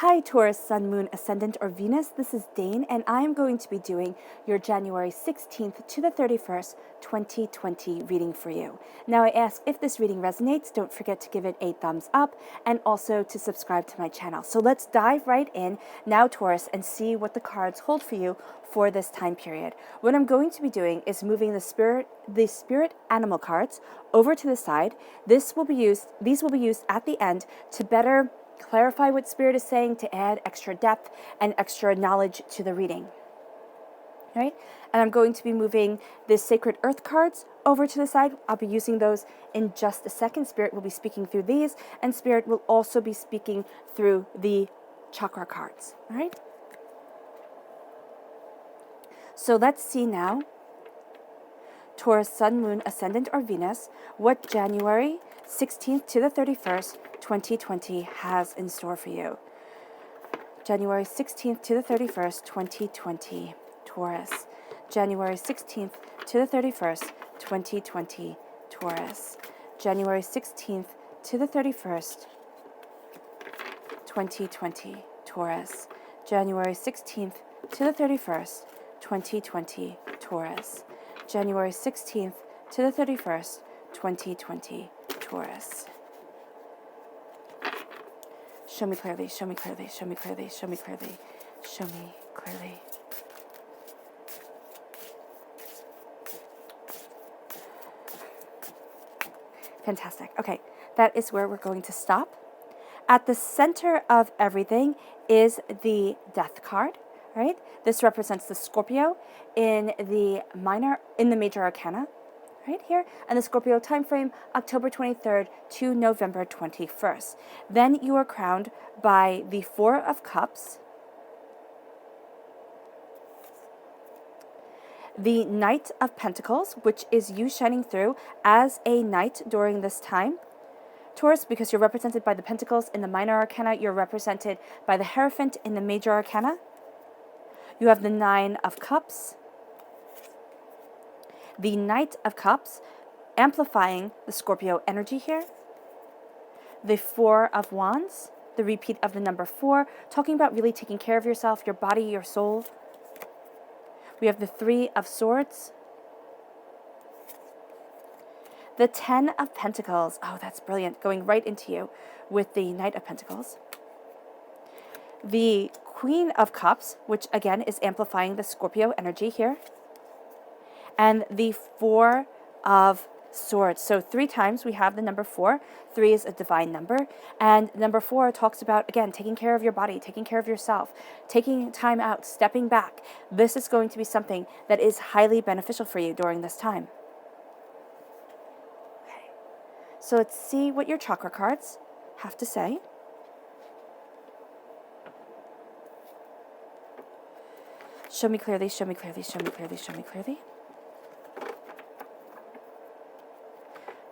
Hi Taurus, Sun, Moon, Ascendant, or Venus. This is Dane, and I'm going to be doing your January 16th to the 31st, 2020 reading for you. Now I ask, if this reading resonates, don't forget to give it a thumbs up and also to subscribe to my channel. So let's dive right in now, Taurus, and see what the cards hold for you for this time period. What I'm going to be doing is moving the spirit animal cards over to the side. These will be used at the end to better clarify what Spirit is saying, to add extra depth and extra knowledge to the reading. Right? And I'm going to be moving the Sacred Earth cards over to the side. I'll be using those in just a second. Spirit will be speaking through these, and Spirit will also be speaking through the chakra cards. All right? So let's see now, Taurus, Sun, Moon, Ascendant, or Venus, what January 16th to the 31st, 2020 has in store for you. January 16th to the 31st, 2020, Taurus. January 16th to the 31st, 2020, Taurus. January 16th to the 31st, 2020, Taurus. January 16th to the 31st, 2020, Taurus. January 16th to the 31st, 2020, Taurus. Show me clearly, show me clearly, show me clearly, show me clearly, show me clearly. Fantastic. Okay, that is where we're going to stop. At the center of everything is the Death card, right? This represents the Scorpio in the major arcana, right here, and the Scorpio time frame, October 23rd to November 21st. Then you are crowned by the Four of Cups, the Knight of Pentacles, which is you shining through as a knight during this time, Taurus, because you're represented by the Pentacles in the minor arcana, you're represented by the Hierophant in the major arcana. You have the Nine of Cups, the Knight of Cups, amplifying the Scorpio energy here. The Four of Wands, the repeat of the number 4, talking about really taking care of yourself, your body, your soul. We have the Three of Swords. The Ten of Pentacles. Oh, that's brilliant. Going right into you with the Knight of Pentacles. The Queen of Cups, which again is amplifying the Scorpio energy here. And the Four of Swords. So 3 times we have the number 4. 3 is a divine number. And number 4 talks about, again, taking care of your body, taking care of yourself, taking time out, stepping back. This is going to be something that is highly beneficial for you during this time. Okay. So let's see what your chakra cards have to say. Show me clearly, show me clearly, show me clearly, show me clearly.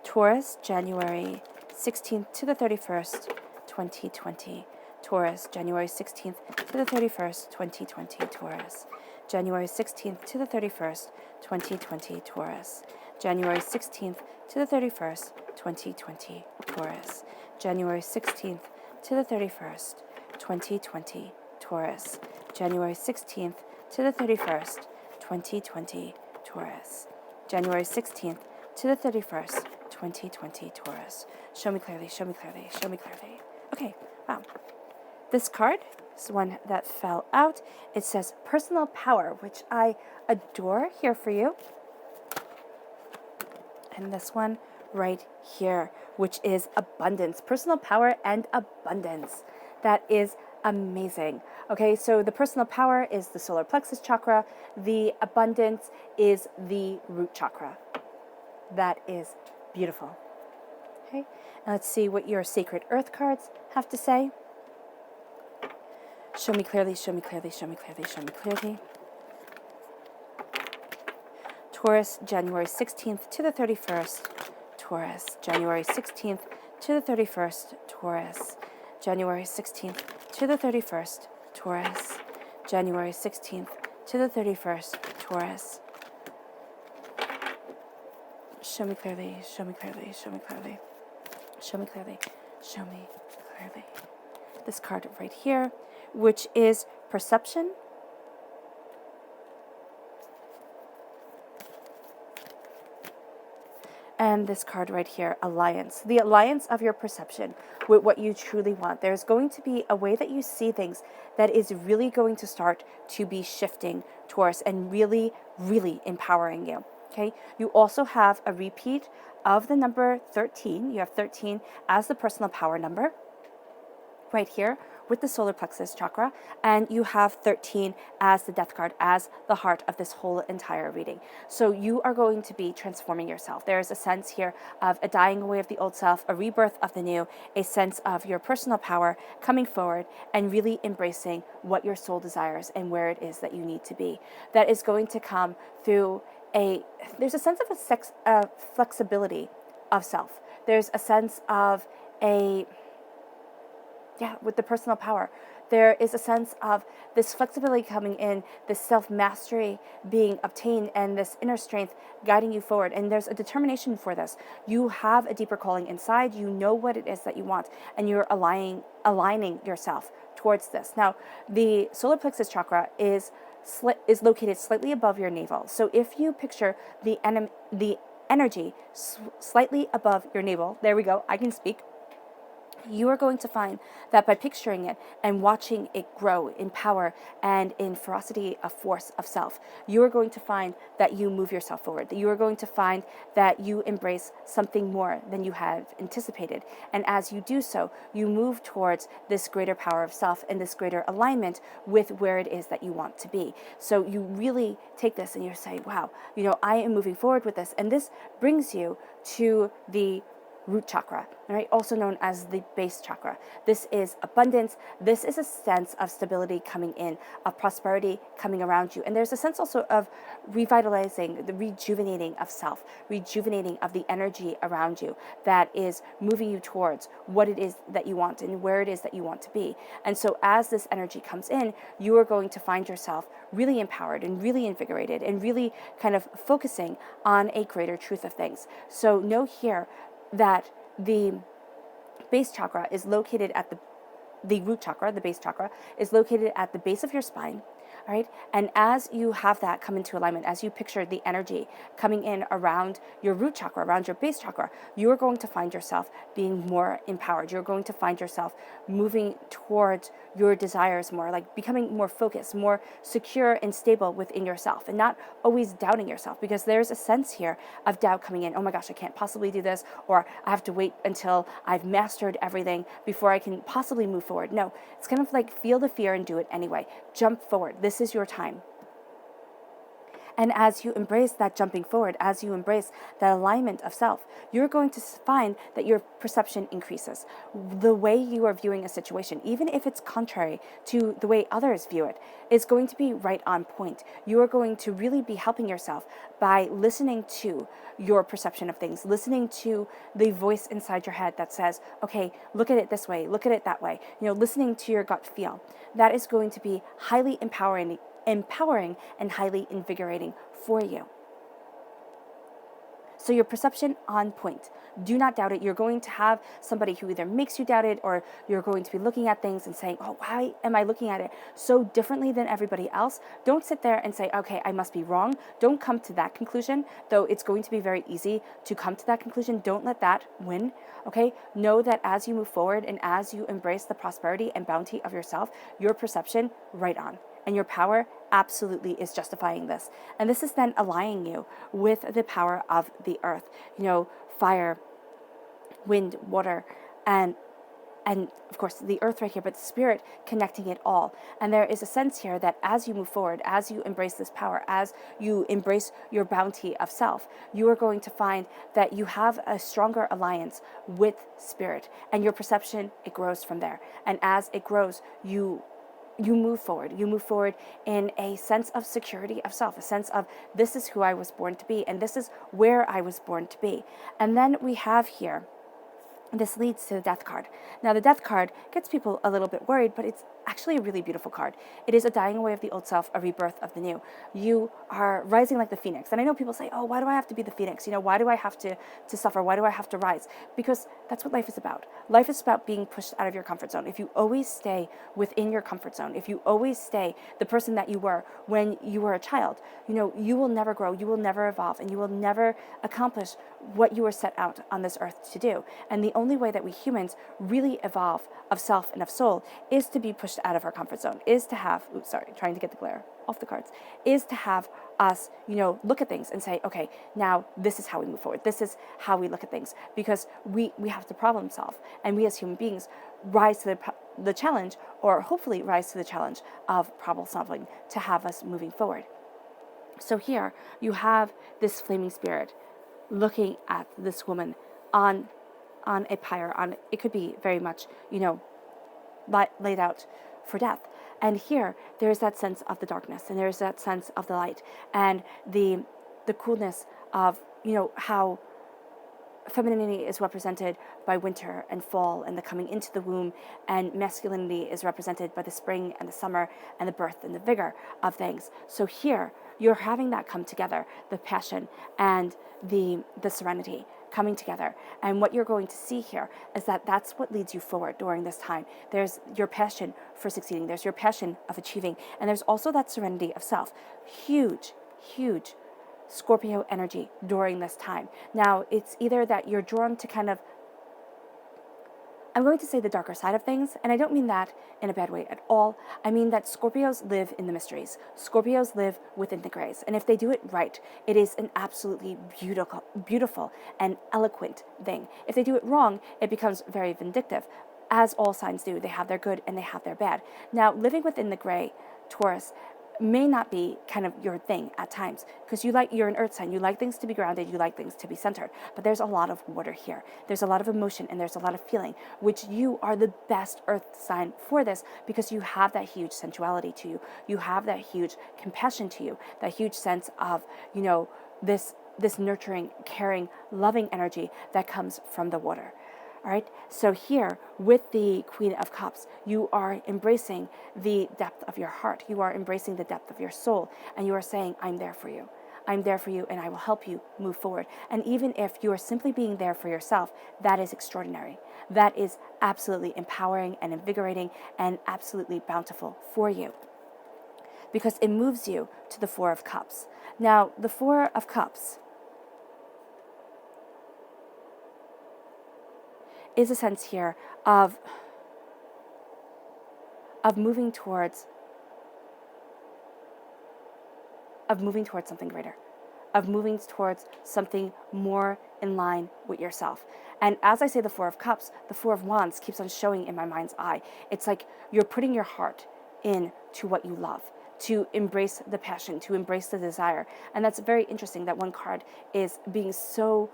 Taurus, January 16th to the 31st, 2020. Taurus, January 16th to the 31st, 2020. Taurus. January 16th to the 31st, 2020. Taurus. January 16th to the 31st, 2020. Taurus. January 16th to the 31st, 2020. Taurus. January 16th to the 31st, 2020. Taurus. January 16th to the 31st, 2020, Taurus. Show me clearly, show me clearly, show me clearly. Okay, wow. This card is one that fell out. It says Personal Power, which I adore here for you. And this one right here, which is Abundance. Personal Power and Abundance. That is amazing. Okay, so the Personal Power is the solar plexus chakra. The Abundance is the root chakra. That is beautiful. Okay, now let's see what your Sacred Earth cards have to say. Show me clearly, show me clearly, show me clearly, show me clearly. Taurus, January 16th to the 31st. Taurus, January 16th to the 31st. Taurus, January 16th to the 31st. Taurus, January 16th to the 31st. Taurus. Show me clearly, show me clearly, show me clearly, show me clearly, show me clearly. this card right here, which is perception. And this card right here, alliance. The alliance of your perception with what you truly want. There's going to be a way that you see things that is really going to start to be shifting towards and really, really empowering you. Okay. You also have a repeat of the number 13. You have 13 as the personal power number right here with the solar plexus chakra, and you have 13 as the death card, as the heart of this whole entire reading. So you are going to be transforming yourself. There is a sense here of a dying away of the old self, a rebirth of the new, a sense of your personal power coming forward and really embracing what your soul desires and where it is that you need to be. That is going to come through there's a sense of flexibility of self. There's a sense of with the personal power, there is a sense of this flexibility coming in, this self-mastery being obtained, and this inner strength guiding you forward. And there's a determination for this. You have a deeper calling inside. You know what it is that you want, and you're aligning yourself towards this. Now, the solar plexus chakra is located slightly above your navel. So if you picture the energy slightly above your navel, there we go, I can speak. You are going to find that by picturing it and watching it grow in power and in ferocity of force of self, you are going to find that you move yourself forward, that you are going to find that you embrace something more than you have anticipated. And as you do so, you move towards this greater power of self and this greater alignment with where it is that you want to be. So you really take this and you're saying, wow, I am moving forward with this. And this brings you to the root chakra, right? Also known as the base chakra. This is abundance. This is a sense of stability coming in, of prosperity coming around you. And there's a sense also of revitalizing, the rejuvenating of self, rejuvenating of the energy around you that is moving you towards what it is that you want and where it is that you want to be. And so as this energy comes in, you are going to find yourself really empowered and really invigorated and really kind of focusing on a greater truth of things. So know here that the base chakra is located at the root chakra, the base chakra, is located at the base of your spine, all right? And as you have that come into alignment, as you picture the energy coming in around your root chakra, around your base chakra, you are going to find yourself being more empowered. You're going to find yourself moving towards your desires more, like becoming more focused, more secure and stable within yourself, and not always doubting yourself, because there's a sense here of doubt coming in. Oh my gosh, I can't possibly do this, or I have to wait until I've mastered everything before I can possibly move forward. No, it's kind of like feel the fear and do it anyway. Jump forward. This is your time. And as you embrace that jumping forward, as you embrace that alignment of self, you're going to find that your perception increases. The way you are viewing a situation, even if it's contrary to the way others view it, is going to be right on point. You are going to really be helping yourself by listening to your perception of things, listening to the voice inside your head that says, okay, look at it this way, look at it that way, listening to your gut feel. That is going to be highly empowering and highly invigorating for you. So your perception on point. Do not doubt it. You're going to have somebody who either makes you doubt it, or you're going to be looking at things and saying, oh, why am I looking at it so differently than everybody else? Don't sit there and say, okay, I must be wrong. Don't come to that conclusion, though it's going to be very easy to come to that conclusion. Don't let that win, okay? Know that as you move forward and as you embrace the prosperity and bounty of yourself, your perception, right on. And your power absolutely is justifying this. And this is then aligning you with the power of the earth, fire, wind, water, and of course the earth right here, but spirit connecting it all. And there is a sense here that as you move forward, as you embrace this power, as you embrace your bounty of self, you are going to find that you have a stronger alliance with spirit, and your perception, it grows from there. And as it grows, you move forward. You move forward in a sense of security of self, a sense of this is who I was born to be, and this is where I was born to be. And then we have here this leads to the Death card. Now, the Death card gets people a little bit worried, but it's actually a really beautiful card. It is a dying away of the old self, a rebirth of the new. You are rising like the phoenix. And I know people say, oh, why do I have to be the phoenix? Why do I have to suffer? Why do I have to rise? Because that's what life is about. Life is about being pushed out of your comfort zone. If you always stay within your comfort zone, if you always stay the person that you were when you were a child, you will never grow, you will never evolve, and you will never accomplish what you were set out on this earth to do. And the only way that we humans really evolve of self and of soul is to be pushed out of our comfort zone, is to have, trying to get the glare off the cards, is to have us, look at things and say, okay, now this is how we move forward. This is how we look at things, because we have to problem solve. And we as human beings rise to the challenge, or hopefully rise to the challenge of problem solving to have us moving forward. So here you have this flaming spirit looking at this woman on a pyre, it could be very much, laid out for death. And here there's that sense of the darkness, and there's that sense of the light, and the coolness of, how femininity is represented by winter and fall and the coming into the womb, and masculinity is represented by the spring and the summer and the birth and the vigor of things. So here you're having that come together, the passion and the serenity coming together. And what you're going to see here is that that's what leads you forward during this time. There's your passion for succeeding, there's your passion of achieving, and there's also that serenity of self. Huge Scorpio energy during this time. Now, it's either that you're drawn to kind of, I'm going to say, the darker side of things, and I don't mean that in a bad way at all. I mean that Scorpios live in the mysteries. Scorpios live within the grays, and if they do it right, it is an absolutely beautiful and eloquent thing. If they do it wrong, it becomes very vindictive, as all signs do. They have their good and they have their bad. Now, living within the gray, Taurus, may not be kind of your thing at times, because you're an earth sign, you like things to be grounded, you like things to be centered, but there's a lot of water here, there's a lot of emotion, and there's a lot of feeling, which you are the best earth sign for this, because you have that huge sensuality to you, you have that huge compassion to you, that huge sense of, this nurturing, caring, loving energy that comes from the water. All right, so here with the Queen of Cups, you are embracing the depth of your heart. You are embracing the depth of your soul. And you are saying, I'm there for you. I'm there for you, and I will help you move forward. And even if you are simply being there for yourself, that is extraordinary. That is absolutely empowering and invigorating and absolutely bountiful for you, because it moves you to the Four of Cups. Now, the Four of Cups is a sense here of moving towards something greater, of moving towards something more in line with yourself. And as I say the Four of Cups, the Four of Wands keeps on showing in my mind's eye. It's like you're putting your heart into what you love, to embrace the passion, to embrace the desire. And that's very interesting that one card is being so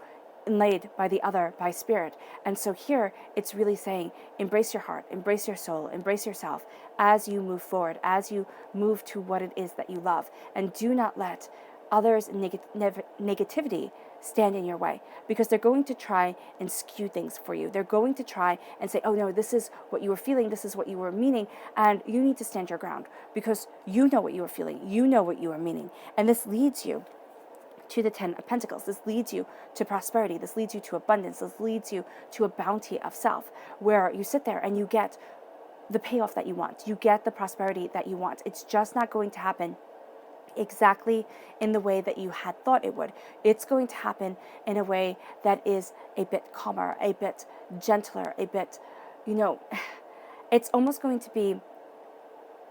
inlaid by the other, by spirit. And so here it's really saying, embrace your heart, embrace your soul, embrace yourself as you move forward, as you move to what it is that you love. And do not let others' negativity stand in your way, because they're going to try and skew things for you. They're going to try and say, oh no, this is what you were feeling, this is what you were meaning, and you need to stand your ground, because you know what you were feeling, you know what you were meaning. And this leads you to the Ten of Pentacles. This leads you to prosperity. This leads you to abundance. This leads you to a bounty of self, where you sit there and you get the payoff that you want. You get the prosperity that you want. It's just not going to happen exactly in the way that you had thought it would. It's going to happen in a way that is a bit calmer, a bit gentler, a bit, it's almost going to be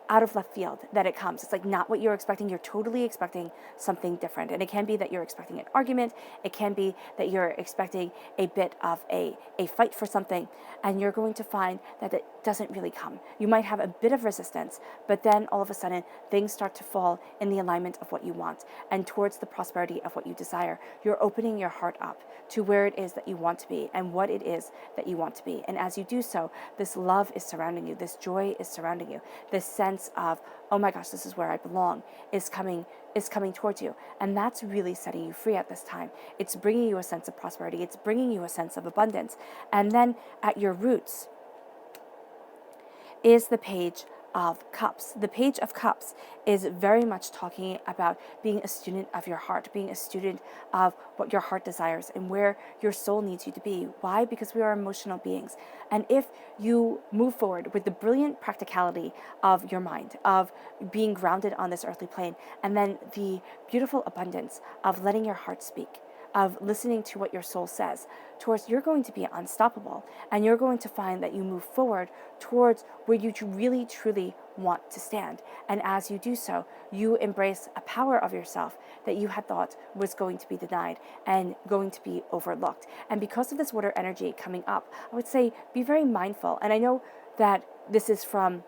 out of left field that it comes. It's like not what you're expecting. You're totally expecting something different. And it can be that you're expecting an argument. It can be that you're expecting a bit of a fight for something. And you're going to find that it doesn't really come. You might have a bit of resistance, but then all of a sudden things start to fall in the alignment of what you want and towards the prosperity of what you desire. You're opening your heart up to where it is that you want to be and what it is that you want to be. And as you do so, this love is surrounding you. This joy is surrounding you. This sense sense of, oh my gosh, this is where I belong, is coming towards you. And that's really setting you free at this time. It's bringing you a sense of prosperity. It's bringing you a sense of abundance. And then at your roots is the Page of Cups. The Page of Cups is very much talking about being a student of your heart, being a student of what your heart desires and where your soul needs you to be. Why? Because we are emotional beings. And if you move forward with the brilliant practicality of your mind, of being grounded on this earthly plane, and then the beautiful abundance of letting your heart speak, of listening to what your soul says, towards, you're going to be unstoppable, and you're going to find that you move forward towards where you really truly want to stand. And as you do so, you embrace a power of yourself that you had thought was going to be denied and going to be overlooked. And because of this water energy coming up, I would say be very mindful. And I know that this is from,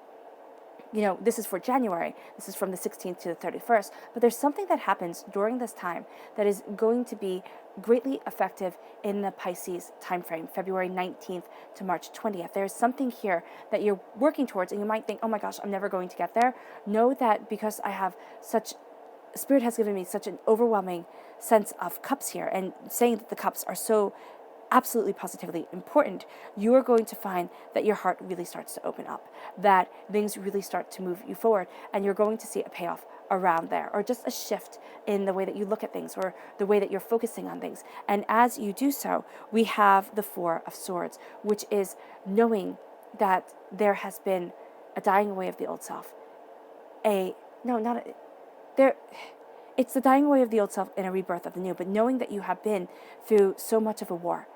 this is for January, this is from the 16th to the 31st, but there's something that happens during this time that is going to be greatly effective in the Pisces timeframe, February 19th to March 20th. There's something here that you're working towards, and you might think, oh my gosh, I'm never going to get there. Know that because Spirit has given me such an overwhelming sense of cups here, and saying that the cups are so absolutely positively important, you are going to find that your heart really starts to open up, that things really start to move you forward, and you're going to see a payoff around there, or just a shift in the way that you look at things, or the way that you're focusing on things. And as you do so, we have the Four of Swords, which is knowing that there has been a dying away of the old self. It's the dying away of the old self and a rebirth of the new, but knowing that you have been through so much of a war.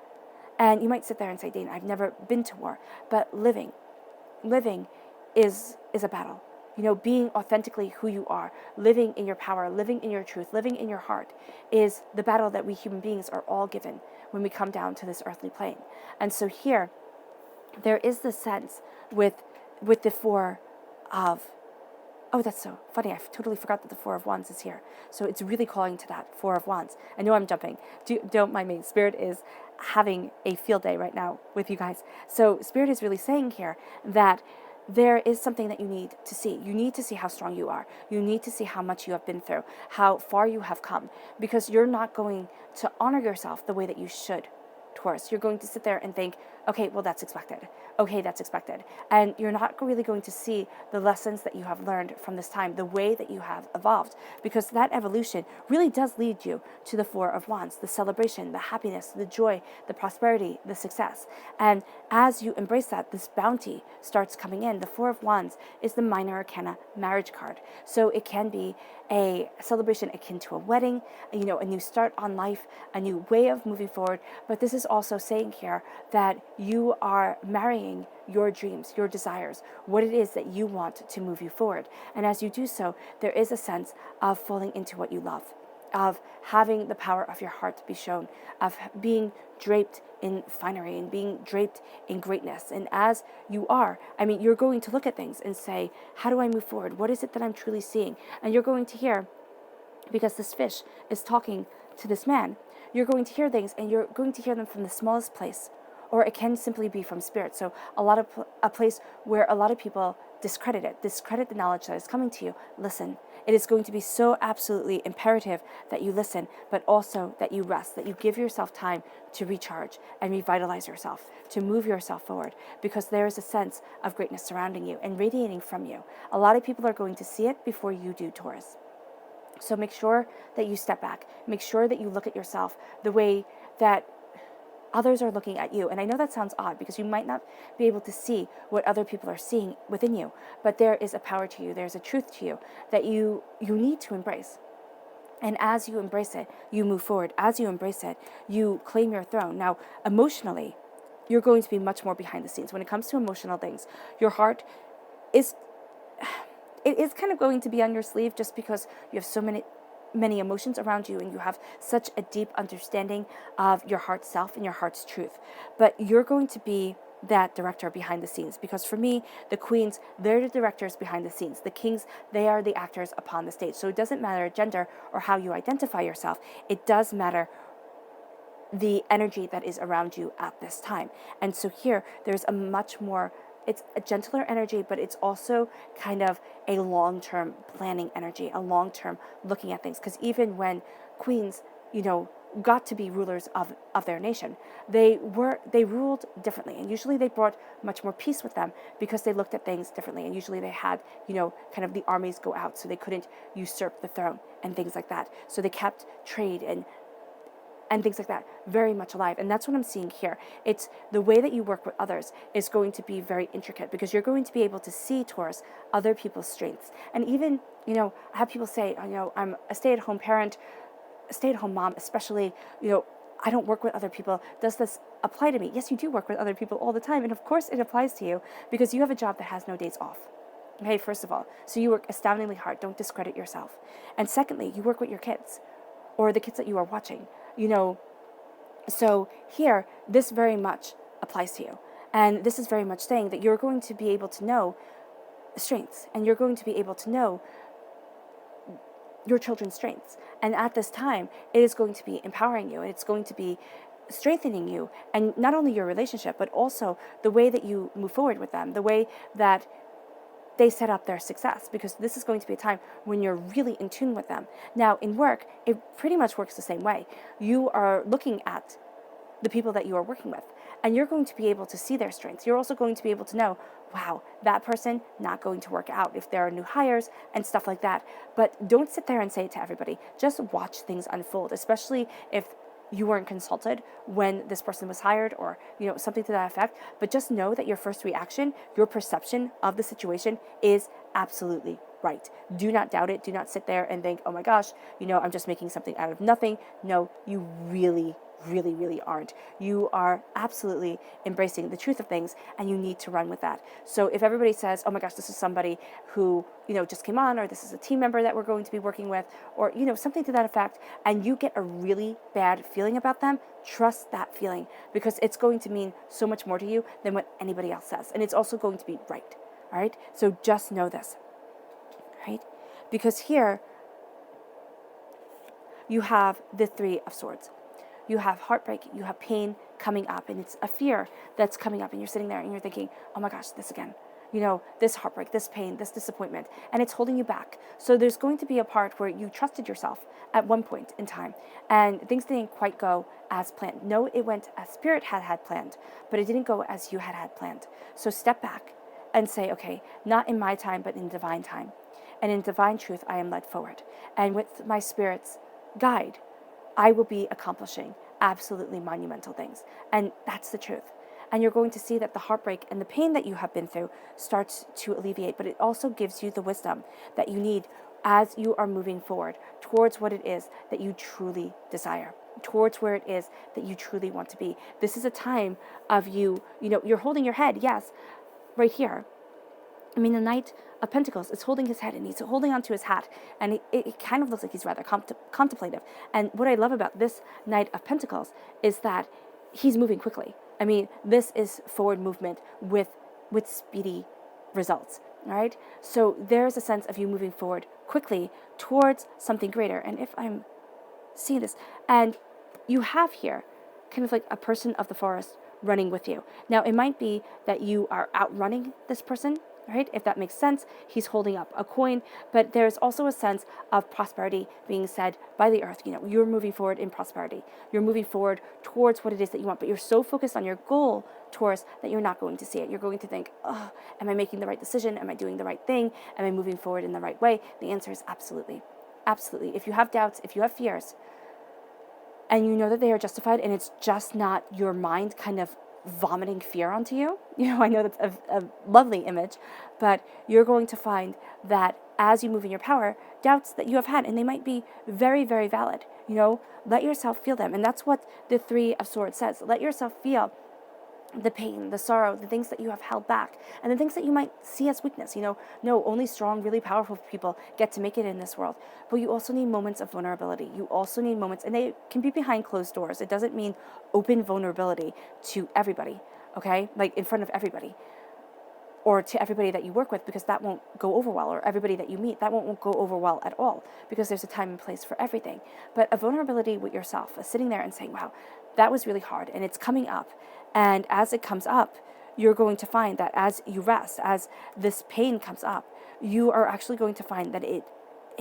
And you might sit there and say, Dane, I've never been to war. But living is a battle. Being authentically who you are, living in your power, living in your truth, living in your heart is the battle that we human beings are all given when we come down to this earthly plane. And so here, there is this sense with the Four of... Oh, that's so funny. I totally forgot that the Four of Wands is here. So it's really calling to that Four of Wands. I know I'm jumping. Don't mind me. Spirit is having a field day right now with you guys. So Spirit is really saying here that there is something that you need to see. You need to see how strong you are. You need to see how much you have been through, how far you have come, because you're not going to honor yourself the way that you should, Taurus. You're going to sit there and think, okay, well, that's expected. Okay, that's expected. And you're not really going to see the lessons that you have learned from this time, the way that you have evolved, because that evolution really does lead you to the Four of Wands, the celebration, the happiness, the joy, the prosperity, the success. And as you embrace that, this bounty starts coming in. The Four of Wands is the minor arcana marriage card. So it can be a celebration akin to a wedding, a new start on life, a new way of moving forward. But this is also saying here that you are marrying your dreams, your desires, what it is that you want to move you forward. And as you do so, there is a sense of falling into what you love, of having the power of your heart be shown, of being draped in finery and being draped in greatness. And as you are, you're going to look at things and say, how do I move forward? What is it that I'm truly seeing? And you're going to hear, because this fish is talking to this man, you're going to hear things, and you're going to hear them from the smallest place, or it can simply be from Spirit. So a place where a lot of people discredit the knowledge that is coming to you. Listen. It is going to be so absolutely imperative that you listen, but also that you rest, that you give yourself time to recharge and revitalize yourself, to move yourself forward, because there is a sense of greatness surrounding you and radiating from you. A lot of people are going to see it before you do, Taurus. So make sure that you step back. Make sure that you look at yourself the way that others are looking at you. And I know that sounds odd because you might not be able to see what other people are seeing within you, but there is a power to you. There's a truth to you that you need to embrace. And as you embrace it, you move forward. As you embrace it, you claim your throne. Now, emotionally, you're going to be much more behind the scenes. When it comes to emotional things, your heart is kind of going to be on your sleeve, just because you have so many emotions around you, and you have such a deep understanding of your heart's self and your heart's truth. But you're going to be that director behind the scenes, because for me, the queens, they're the directors behind the scenes. The kings, they are the actors upon the stage. So it doesn't matter gender or how you identify yourself. It does matter the energy that is around you at this time. And so here, there's a much more it's a gentler energy, but it's also kind of a long-term planning energy, a long-term looking at things. Because even when queens, got to be rulers of their nation, they ruled differently, and usually they brought much more peace with them because they looked at things differently, and usually they had, kind of the armies go out so they couldn't usurp the throne and things like that. So they kept trade and things like that very much alive. And that's what I'm seeing here. It's the way that you work with others is going to be very intricate, because you're going to be able to see, Taurus, other people's strengths. And even, I have people say, I'm a stay-at-home parent, a stay-at-home mom, especially, I don't work with other people. Does this apply to me? Yes, you do work with other people all the time. And of course it applies to you, because you have a job that has no days off. Okay, first of all. So you work astoundingly hard. Don't discredit yourself. And secondly, you work with your kids, or the kids that you are watching. So here, this very much applies to you. And this is very much saying that you're going to be able to know strengths, and you're going to be able to know your children's strengths. And at this time, it is going to be empowering you. It's going to be strengthening you, and not only your relationship, but also the way that you move forward with them, the way that they set up their success, because this is going to be a time when you're really in tune with them. Now, in work, it pretty much works the same way. You are looking at the people that you are working with, and you're going to be able to see their strengths. You're also going to be able to know, wow, that person not going to work out if there are new hires and stuff like that. But don't sit there and say it to everybody. Just watch things unfold, especially if you weren't consulted when this person was hired, or something to that effect. But just know that your first reaction, your perception of the situation, is absolutely right. Do not doubt it. Do not sit there and think, oh my gosh, I'm just making something out of nothing. No, you really aren't. You are absolutely embracing the truth of things, and you need to run with that. So if everybody says, oh my gosh, this is somebody who just came on, or this is a team member that we're going to be working with, or something to that effect, and you get a really bad feeling about them, trust that feeling, because it's going to mean so much more to you than what anybody else says, and it's also going to be right. All right, so just know this, right? Because here you have the Three of Swords. You have heartbreak, you have pain coming up, and it's a fear that's coming up, and you're sitting there and you're thinking, oh my gosh, this again. This heartbreak, this pain, this disappointment, and it's holding you back. So there's going to be a part where you trusted yourself at one point in time, and things didn't quite go as planned. No, it went as Spirit had planned, but it didn't go as you had planned. So step back and say, okay, not in my time, but in divine time. And in divine truth, I am led forward. And with my Spirit's guide, I will be accomplishing absolutely monumental things. And that's the truth. And you're going to see that the heartbreak and the pain that you have been through starts to alleviate, but it also gives you the wisdom that you need as you are moving forward towards what it is that you truly desire, towards where it is that you truly want to be. This is a time of you're holding your head, yes, right here. I mean, the Knight of Pentacles is holding his head, and he's holding onto his hat, and it kind of looks like he's rather contemplative. And what I love about this Knight of Pentacles is that he's moving quickly. I mean, this is forward movement with speedy results, all right? So there's a sense of you moving forward quickly towards something greater. And if I'm seeing this, and you have here kind of like a person of the forest running with you. Now, it might be that you are outrunning this person, right? If that makes sense. He's holding up a coin, but there's also a sense of prosperity being said by the earth. You're moving forward in prosperity. You're moving forward towards what it is that you want, but you're so focused on your goal, Taurus, that you're not going to see it. You're going to think, oh, am I making the right decision? Am I doing the right thing? Am I moving forward in the right way? The answer is absolutely. Absolutely. If you have doubts, if you have fears, and you know that they are justified, and it's just not your mind kind of vomiting fear onto you. I know that's a lovely image, but you're going to find that as you move in your power, doubts that you have had, and they might be very, very valid, let yourself feel them. And that's what the Three of Swords says. Let yourself feel the pain, the sorrow, the things that you have held back, and the things that you might see as weakness. No, only strong, really powerful people get to make it in this world. But you also need moments of vulnerability. You also need moments, and they can be behind closed doors. It doesn't mean open vulnerability to everybody, okay? Like in front of everybody, or to everybody that you work with, because that won't go over well, or everybody that you meet, that won't go over well at all, because there's a time and place for everything. But a vulnerability with yourself, sitting there and saying, wow, that was really hard, and it's coming up. And as it comes up, you're going to find that as you rest, as this pain comes up, you are actually going to find that it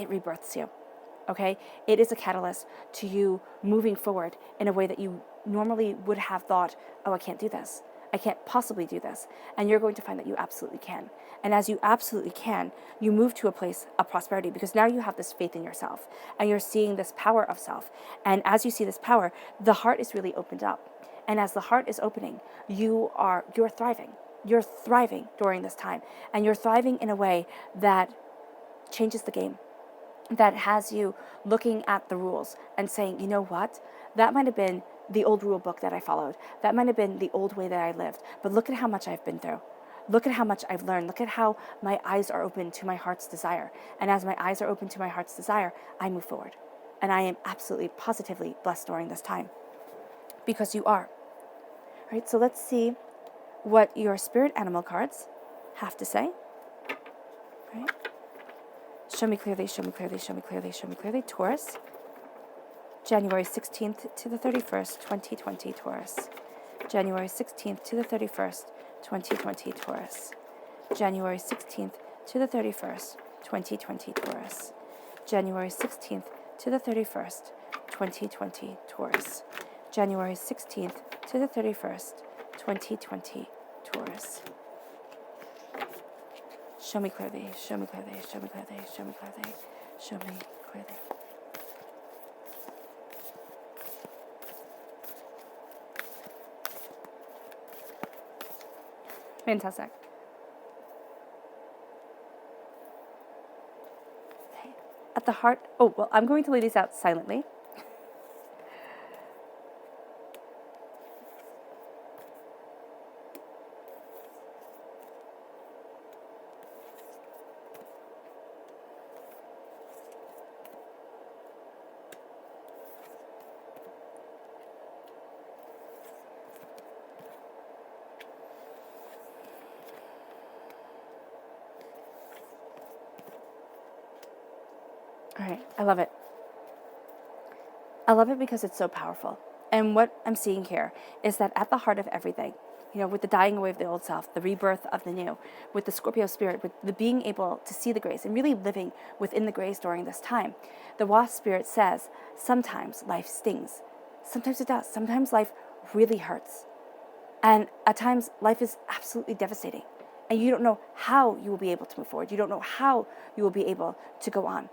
rebirths you. Okay? It is a catalyst to you moving forward in a way that you normally would have thought, oh, I can't do this. I can't possibly do this. And you're going to find that you absolutely can. And as you absolutely can, you move to a place of prosperity, because now you have this faith in yourself and you're seeing this power of self. And as you see this power, the heart is really opened up. And as the heart is opening, you're thriving. You're thriving during this time. And you're thriving in a way that changes the game, that has you looking at the rules and saying, you know what? That might have been the old rule book that I followed. That might have been the old way that I lived. But look at how much I've been through. Look at how much I've learned. Look at how my eyes are open to my heart's desire. And as my eyes are open to my heart's desire, I move forward. And I am absolutely, positively blessed during this time. Because you are. All right, so let's see what your spirit animal cards have to say. All right. Show me clearly, show me clearly, show me clearly, show me clearly. Taurus. January 16th to the 31st, 2020, Taurus. January 16th to the 31st, 2020, Taurus. January 16th to the 31st, 2020, Taurus. January 16th to the 31st, 2020, Taurus. January 16th to the 31st, 2020, Taurus. Show me clearly, show me clearly, show me clearly, show me clearly, show me clearly. Fantastic. Okay. At the heart, I'm going to lay these out silently. All right, I love it. I love it because it's so powerful. And what I'm seeing here is that at the heart of everything, with the dying away of the old self, the rebirth of the new, with the Scorpio spirit, with the being able to see the grace and really living within the grace during this time, the Wasp spirit says, sometimes life stings. Sometimes it does. Sometimes life really hurts. And at times, life is absolutely devastating. And you don't know how you will be able to move forward. You don't know how you will be able to go on.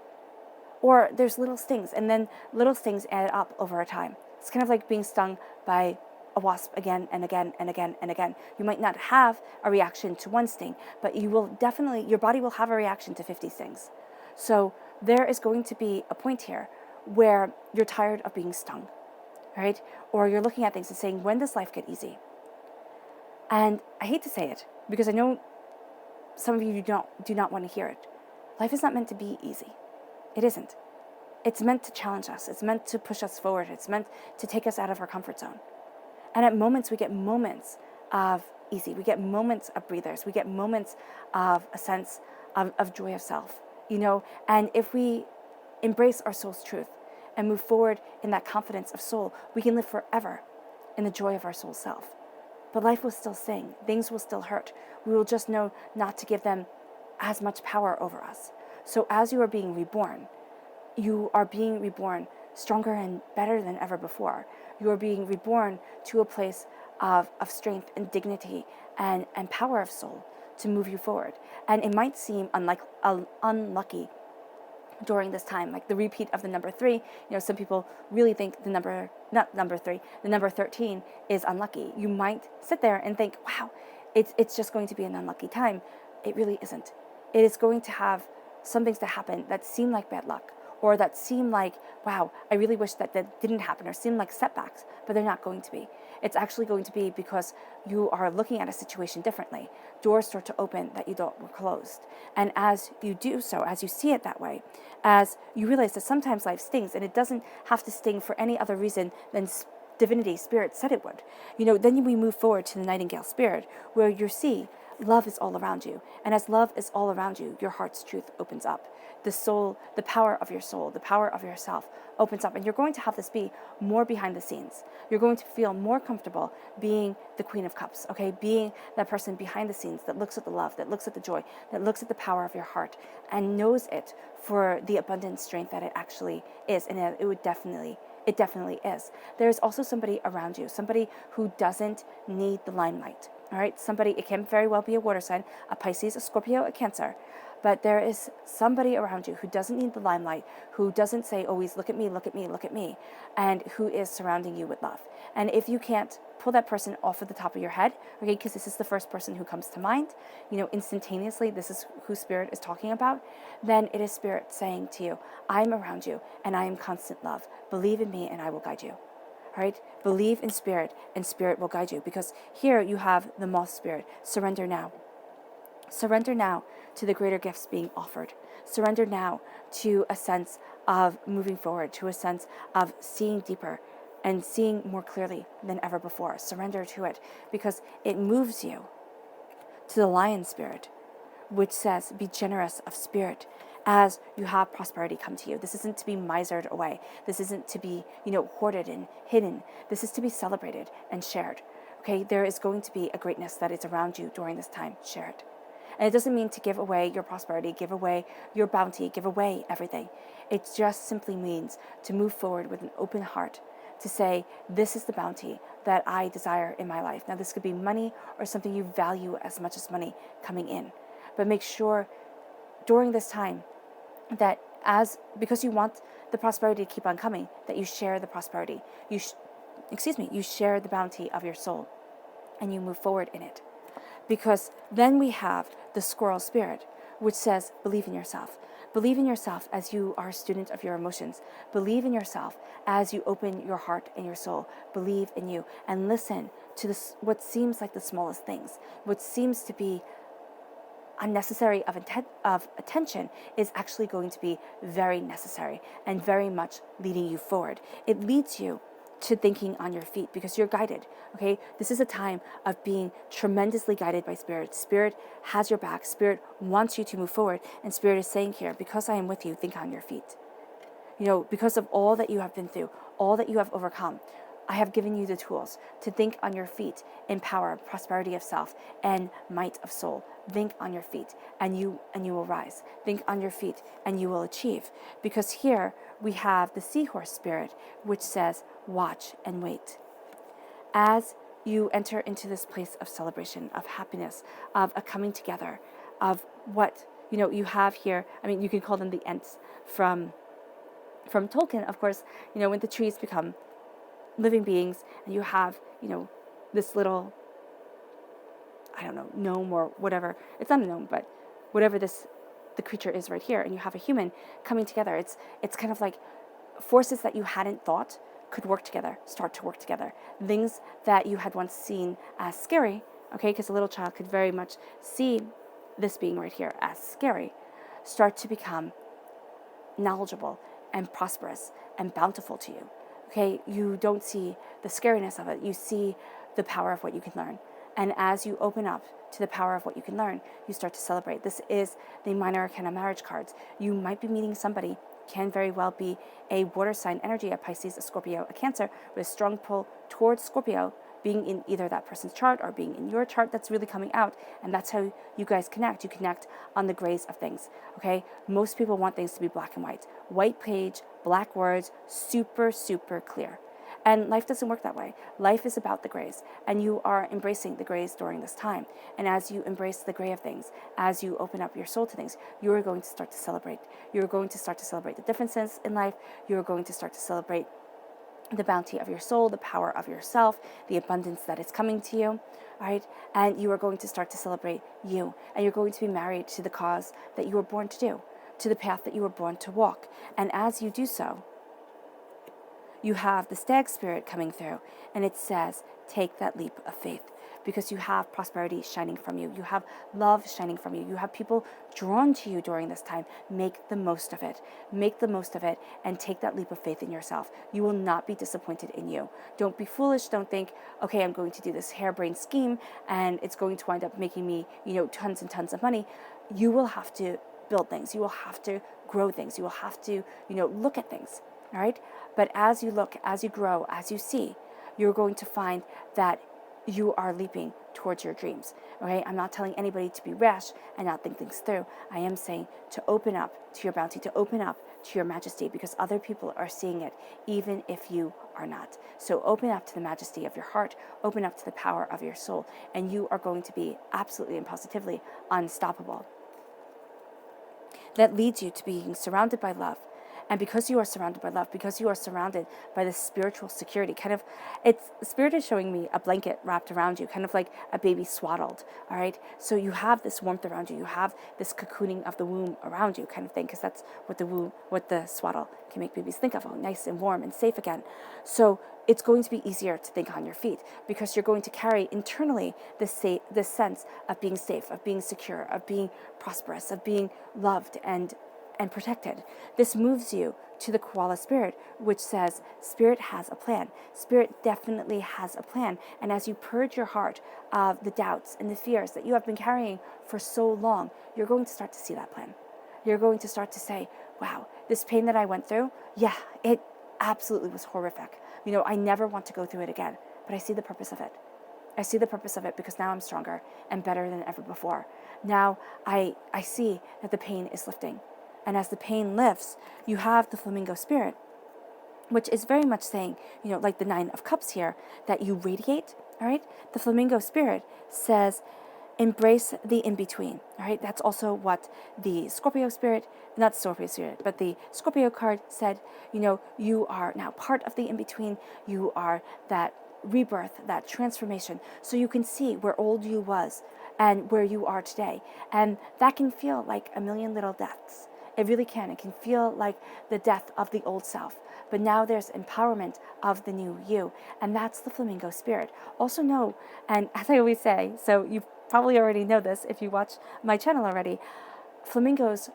Or there's little stings, and then little stings add up over a time. It's kind of like being stung by a wasp again and again and again and again. You might not have a reaction to one sting, but you will definitely, your body will have a reaction to 50 stings. So there is going to be a point here where you're tired of being stung, right? Or you're looking at things and saying, when does life get easy? And I hate to say it, because I know some of you do not want to hear it. Life is not meant to be easy. It isn't. It's meant to challenge us. It's meant to push us forward. It's meant to take us out of our comfort zone. And at moments, we get moments of easy. We get moments of breathers. We get moments of a sense of joy of self, And if we embrace our soul's truth and move forward in that confidence of soul, we can live forever in the joy of our soul self. But life will still sting. Things will still hurt. We will just know not to give them as much power over us. So as you are being reborn stronger and better than ever before. You are being reborn to a place of strength and dignity and power of soul to move you forward. And it might seem unlucky during this time, like the repeat of the number 3. Some people really think the number 13 is unlucky. You might sit there and think, wow, it's just going to be an unlucky time. It really isn't. It is going to have some things that happen that seem like bad luck, or that seem like, wow, I really wish that didn't happen, or seem like setbacks, but they're not going to be. It's actually going to be because you are looking at a situation differently. Doors start to open that you thought were closed. And as you do so, as you see it that way, as you realize that sometimes life stings, and it doesn't have to sting for any other reason than divinity, spirit said it would. Then we move forward to the Nightingale spirit, where you see love is all around you. And as love is all around you, your heart's truth opens up. The soul, the power of your soul, the power of yourself opens up. And you're going to have this be more behind the scenes. You're going to feel more comfortable being the Queen of Cups, okay? Being that person behind the scenes that looks at the love, that looks at the joy, that looks at the power of your heart and knows it for the abundant strength that it actually is. And it definitely is. There's also somebody around you, somebody who doesn't need the limelight. All right, somebody, it can very well be a water sign, a Pisces, a Scorpio, a Cancer, but there is somebody around you who doesn't need the limelight, who doesn't say always, look at me, look at me, look at me, and who is surrounding you with love. And if you can't pull that person off of the top of your head, okay, because this is the first person who comes to mind, instantaneously, this is who Spirit is talking about, then it is Spirit saying to you, I'm around you and I am constant love. Believe in me and I will guide you. All right, believe in Spirit and Spirit will guide you, because here you have the Moth Spirit. Surrender now. Surrender now to the greater gifts being offered. Surrender now to a sense of moving forward, to a sense of seeing deeper and seeing more clearly than ever before. Surrender to it because it moves you to the Lion Spirit, which says, be generous of spirit as you have prosperity come to you. This isn't to be misered away. This isn't to be, hoarded and hidden. This is to be celebrated and shared. Okay, there is going to be a greatness that is around you during this time. Share it. And it doesn't mean to give away your prosperity, give away your bounty, give away everything. It just simply means to move forward with an open heart, to say, this is the bounty that I desire in my life. Now, this could be money or something you value as much as money coming in. But make sure during this time that because you want the prosperity to keep on coming, that you share the prosperity. You share the bounty of your soul and you move forward in it. Because then we have the Squirrel Spirit, which says, believe in yourself. Believe in yourself as you are a student of your emotions. Believe in yourself as you open your heart and your soul. Believe in you and listen to what seems like the smallest things, what seems to be unnecessary of attention is actually going to be very necessary and very much leading you forward. It leads you to thinking on your feet because you're guided, okay? This is a time of being tremendously guided by Spirit. Spirit has your back. Spirit wants you to move forward. And Spirit is saying here, because I am with you, think on your feet. Because of all that you have been through, all that you have overcome, I have given you the tools to think on your feet in power, prosperity of self, and might of soul. Think on your feet, and you will rise. Think on your feet, and you will achieve. Because here we have the Seahorse Spirit, which says, watch and wait. As you enter into this place of celebration, of happiness, of a coming together, of what you have here. I mean, you can call them the Ents from Tolkien, of course. When the trees become living beings, and you have, this little, I don't know, gnome or whatever. It's not a gnome, but whatever the creature is right here, and you have a human coming together. It's kind of like forces that you hadn't thought could work together, start to work together. Things that you had once seen as scary, okay, because a little child could very much see this being right here as scary, start to become knowledgeable and prosperous and bountiful to you. Okay, you don't see the scariness of it. You see the power of what you can learn. And as you open up to the power of what you can learn, you start to celebrate. This is the Minor Arcana marriage cards. You might be meeting somebody, can very well be a water sign energy, a Pisces, a Scorpio, a Cancer, with a strong pull towards Scorpio, being in either that person's chart or being in your chart. That's really coming out. And that's how you guys connect. You connect on the grays of things. Okay? Most people want things to be black and white. White page, black words, super, super clear. And life doesn't work that way. Life is about the grays, and you are embracing the grays during this time. And as you embrace the gray of things, as you open up your soul to things, you are going to start to celebrate. You're going to start to celebrate the differences in life. You're going to start to celebrate the bounty of your soul, the power of yourself, the abundance that is coming to you, right? And you are going to start to celebrate you. And you're going to be married to the cause that you were born to do, to the path that you were born to walk. And as you do so, you have the Stag Spirit coming through, and it says, take that leap of faith. because you have prosperity shining from you. You have love shining from you. You have people drawn to you during this time. Make the most of it. Make the most of it and take that leap of faith in yourself. You will not be disappointed in you. Don't be foolish. Don't think, okay, I'm going to do this harebrained scheme and it's going to wind up making me, tons and tons of money. You will have to build things. You will have to grow things. You will have to, look at things. All right. But as you look, as you grow, as you see, you're going to find that you are leaping towards your dreams. Okay. I'm not telling anybody to be rash and not think things through. I am saying to open up to your bounty, to open up to your majesty, because other people are seeing it, even if you are not. So open up to the majesty of your heart, open up to the power of your soul, and you are going to be absolutely and positively unstoppable. That leads you to being surrounded by love. And because you are surrounded by love, because you are surrounded by this spiritual security, Spirit is showing me a blanket wrapped around you, kind of like a baby swaddled, all right? So you have this warmth around you. You have this cocooning of the womb around you kind of thing, because that's what the swaddle can make babies think of, nice and warm and safe again. So it's going to be easier to think on your feet, because you're going to carry internally this sense of being safe, of being secure, of being prosperous, of being loved and protected. This moves you to the Koala Spirit, which says Spirit has a plan. Spirit definitely has a plan. And as you purge your heart of the doubts and the fears that you have been carrying for so long, you're going to start to see that plan. You're going to start to say, wow, this pain that I went through, yeah, it absolutely was horrific. I never want to go through it again, but I see the purpose of it. I see the purpose of it because now I'm stronger and better than ever before. Now I see that the pain is lifting. And as the pain lifts, you have the Flamingo Spirit, which is very much saying, like the 9 of Cups here, that you radiate, all right? The Flamingo Spirit says, embrace the in-between, all right? That's also what the Scorpio Spirit, not Scorpio Spirit, but the Scorpio card said, you are now part of the in-between. You are that rebirth, that transformation. So you can see where old you was and where you are today. And that can feel like a million little deaths. It really can. It can feel like the death of the old self. But now there's empowerment of the new you. And that's the Flamingo Spirit. Also know, and as I always say, so you probably already know this if you watch my channel already, flamingos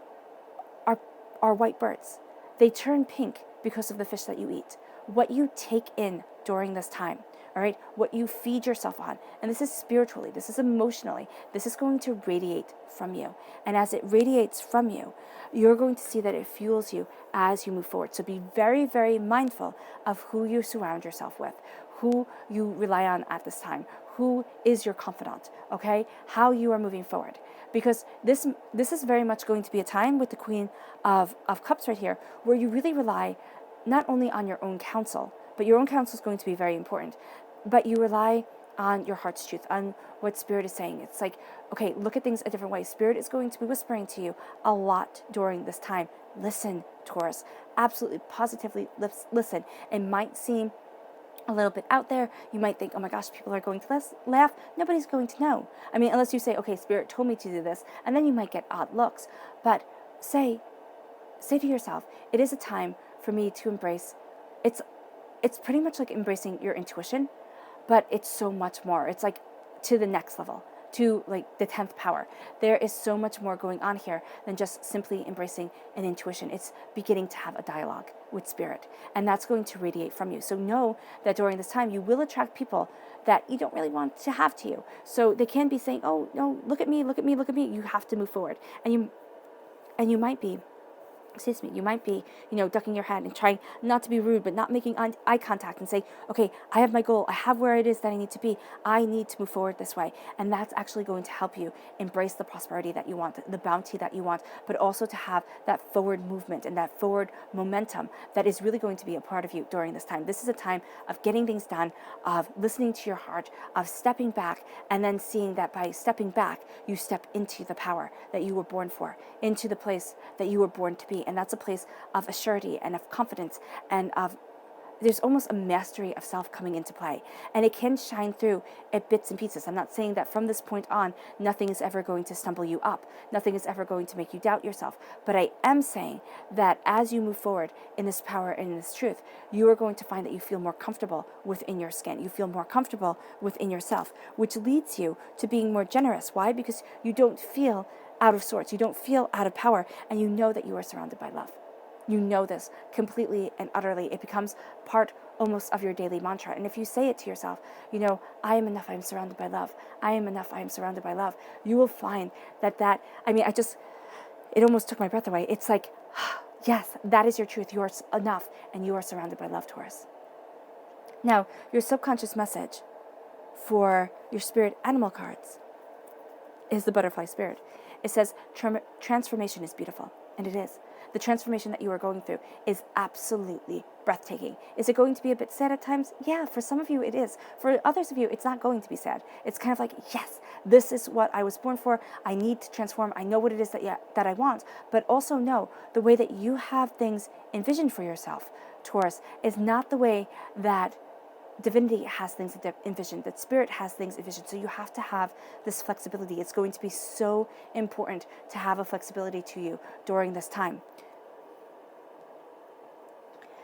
are white birds. They turn pink because of the fish that you eat. What you take in during this time, all right, what you feed yourself on, and this is spiritually, this is emotionally, this is going to radiate from you. And as it radiates from you, you're going to see that it fuels you as you move forward. So be very, very mindful of who you surround yourself with, who you rely on at this time, who is your confidant, okay, how you are moving forward. Because this is very much going to be a time with the Queen of Cups right here, where you really rely not only on your own counsel, but your own counsel is going to be very important, but you rely on your heart's truth, on what Spirit is saying. It's like, okay, look at things a different way. Spirit is going to be whispering to you a lot during this time. Listen, Taurus. Absolutely, positively listen. It might seem a little bit out there. You might think, oh my gosh, people are going to laugh. Nobody's going to know. I mean, unless you say, okay, Spirit told me to do this, and then you might get odd looks. But say to yourself, it is a time for me to embrace. It's pretty much like embracing your intuition, but it's so much more. It's like to the next level, to like the 10th power. There is so much more going on here than just simply embracing an intuition. It's beginning to have a dialogue with Spirit, and that's going to radiate from you. So know that during this time, you will attract people that you don't really want to have to you. So they can be saying, oh, no, look at me, look at me, look at me. You have to move forward. And you might be, you might be, ducking your head and trying not to be rude, but not making eye contact and say, okay, I have my goal. I have where it is that I need to be. I need to move forward this way. And that's actually going to help you embrace the prosperity that you want, the bounty that you want, but also to have that forward movement and that forward momentum that is really going to be a part of you during this time. This is a time of getting things done, of listening to your heart, of stepping back, and then seeing that by stepping back, you step into the power that you were born for, into the place that you were born to be. And that's a place of assurity and of confidence and of there's almost a mastery of self coming into play, and it can shine through at bits and pieces. I'm not saying that from this point on, nothing is ever going to stumble you up. Nothing is ever going to make you doubt yourself. But I am saying that as you move forward in this power and in this truth, you are going to find that you feel more comfortable within your skin. You feel more comfortable within yourself, which leads you to being more generous. Why? Because you don't feel out of sorts. You don't feel out of power, and you know that you are surrounded by love. You know this completely and utterly. It becomes part almost of your daily mantra. And if you say it to yourself, I am enough, I am surrounded by love. I am enough, I am surrounded by love. You will find that, it almost took my breath away. It's like, yes, that is your truth. You are enough, and you are surrounded by love, Taurus. Now, your subconscious message for your spirit animal cards is the butterfly spirit. It says, transformation is beautiful, and it is. The transformation that you are going through is absolutely breathtaking. Is it going to be a bit sad at times? Yeah, for some of you it is. For others of you, it's not going to be sad. It's kind of like, yes, this is what I was born for. I need to transform. I know what it is that I want. But also know the way that you have things envisioned for yourself, Taurus, is not the way that divinity has things envisioned, that spirit has things envisioned. So you have to have this flexibility. It's going to be so important to have a flexibility to you during this time.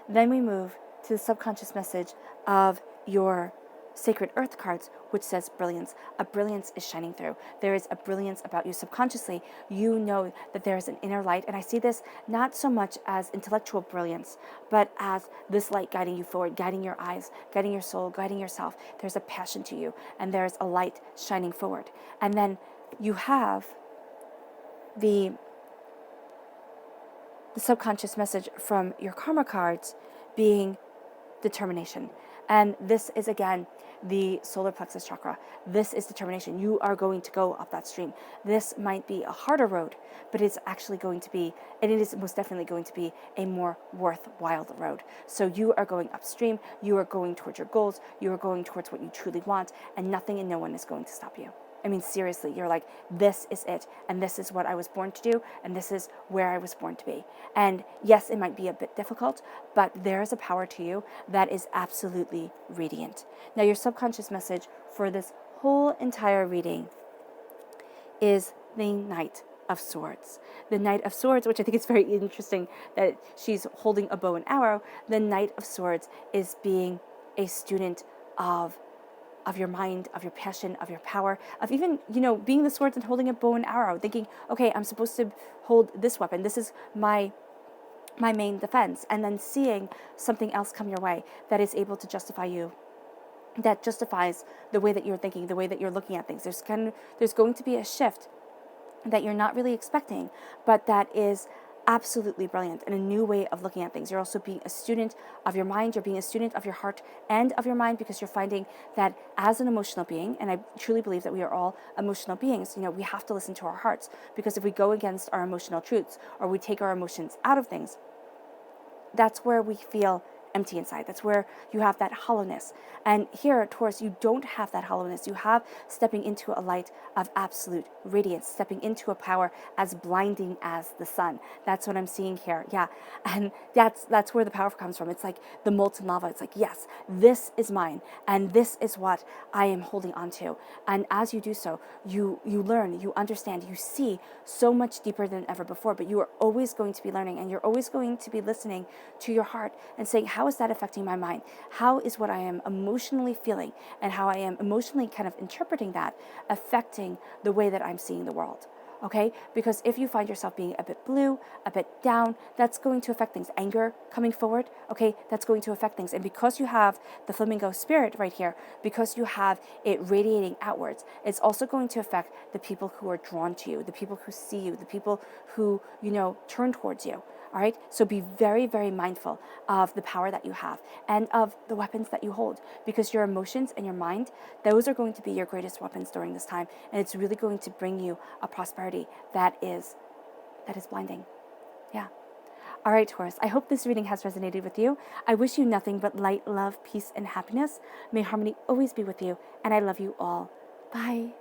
Then we move to the subconscious message of your sacred earth cards, which says brilliance. A brilliance is shining through. There is a brilliance about you. Subconsciously, you know that there is an inner light. And I see this not so much as intellectual brilliance, but as this light guiding you forward, guiding your eyes, guiding your soul, guiding yourself. There's a passion to you, and there's a light shining forward. And then you have the subconscious message from your karma cards being determination. And this is, again, the solar plexus chakra. This is determination. You are going to go up that stream. This might be a harder road, but it's actually going to be, and it is most definitely going to be, a more worthwhile road. So you are going upstream. You are going towards your goals. You are going towards what you truly want, and nothing and no one is going to stop you. I mean, seriously, you're like, this is it, and this is what I was born to do, and this is where I was born to be. And yes, it might be a bit difficult, but there is a power to you that is absolutely radiant. Now, your subconscious message for this whole entire reading is the Knight of Swords. The Knight of Swords, which I think is very interesting that she's holding a bow and arrow. The Knight of Swords is being a student of your mind, of your passion, of your power, of even, being the swords and holding a bow and arrow, thinking, okay, I'm supposed to hold this weapon. This is my main defense. And then seeing something else come your way that is able to justify you, that justifies the way that you're thinking, the way that you're looking at things. There's going to be a shift that you're not really expecting, but that is absolutely brilliant and a new way of looking at things. You're also being a student of your mind. You're being a student of your heart and of your mind, because you're finding that as an emotional being, and I truly believe that we are all emotional beings, we have to listen to our hearts, because if we go against our emotional truths or we take our emotions out of things, that's where we feel empty inside. That's where you have that hollowness. And here, Taurus, you don't have that hollowness. You have stepping into a light of absolute radiance, stepping into a power as blinding as the sun. That's what I'm seeing here. Yeah. And that's where the power comes from. It's like the molten lava. It's like, yes, this is mine, and this is what I am holding on to. And as you do so, you learn, you understand, you see so much deeper than ever before, but you are always going to be learning, and you're always going to be listening to your heart and saying, how is that affecting my mind? How is what I am emotionally feeling and how I am emotionally kind of interpreting that affecting the way that I'm seeing the world? Okay? Because if you find yourself being a bit blue, a bit down, that's going to affect things. Anger coming forward, okay, that's going to affect things. And because you have the flamingo spirit right here, because you have it radiating outwards, it's also going to affect the people who are drawn to you, the people who see you, the people who, turn towards you. All right, so be very, very mindful of the power that you have and of the weapons that you hold, because your emotions and your mind, those are going to be your greatest weapons during this time, and it's really going to bring you a prosperity that is blinding. Yeah. All right, Taurus, I hope this reading has resonated with you. I wish you nothing but light, love, peace, and happiness. May harmony always be with you, and I love you all. Bye.